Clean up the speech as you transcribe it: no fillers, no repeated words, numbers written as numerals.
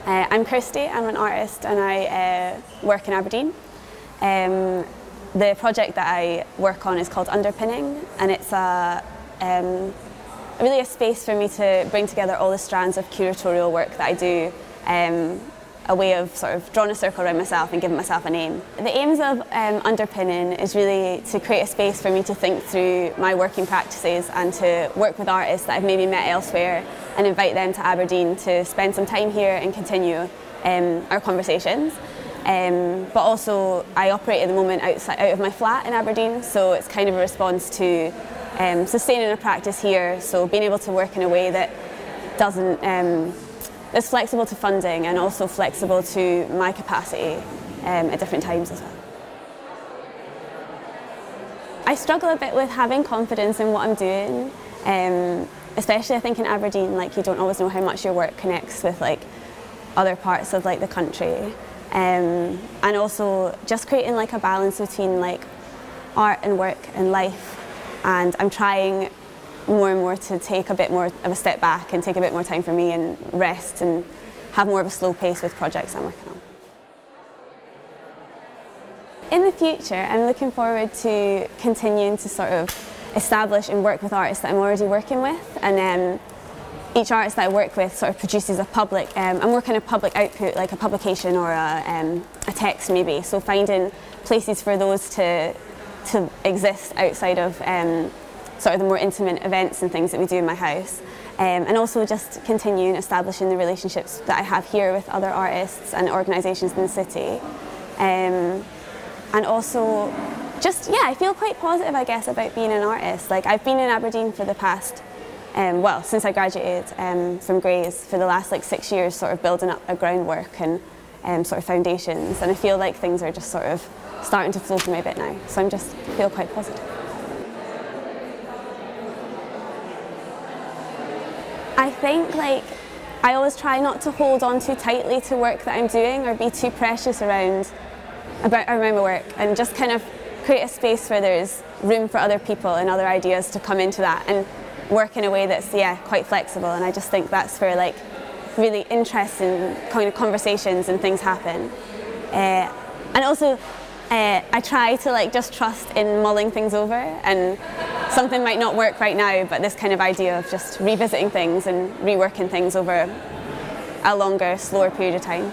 I'm Kirsty, I'm an artist and I work in Aberdeen. The project that I work on is called Underpinning, and it's really a space for me to bring together all the strands of curatorial work that I do, a way of sort of drawing a circle around myself and giving myself a name. The aims of Underpinning is really to create a space for me to think through my working practices and to work with artists that I've maybe met elsewhere and invite them to Aberdeen to spend some time here and continue our conversations. But also I operate at the moment out of my flat in Aberdeen, so it's kind of a response to sustaining a practice here, so being able to work in a way that is flexible to funding and also flexible to my capacity at different times as well. I struggle a bit with having confidence in what I'm doing, especially I think in Aberdeen, like you don't always know how much your work connects with like other parts of like the country, and also just creating like a balance between like art and work and life. And I'm trying more and more to take a bit more of a step back and take a bit more time for me and rest and have more of a slow pace with projects I'm working on. In the future, I'm looking forward to continuing to sort of establish and work with artists that I'm already working with, and each artist that I work with sort of produces a public, I'm working on a public output, like a publication or a text maybe, so finding places for those to exist outside of sort of the more intimate events and things that we do in my house, and also just continuing establishing the relationships that I have here with other artists and organisations in the city, and also just, yeah, I feel quite positive, I guess, about being an artist. Like I've been in Aberdeen for the past, well, since I graduated from Grays, for the last like 6 years, sort of building up a groundwork and sort of foundations, and I feel like things are just sort of starting to flow for me a bit now, so I just feel quite positive. I think like I always try not to hold on too tightly to work that I'm doing or be too precious around my work, and just kind of create a space where there's room for other people and other ideas to come into that and work in a way that's, yeah, quite flexible. And I just think that's where like really interesting kind of conversations and things happen. And also I try to like just trust in mulling things over, and something might not work right now, but this kind of idea of just revisiting things and reworking things over a longer, slower period of time.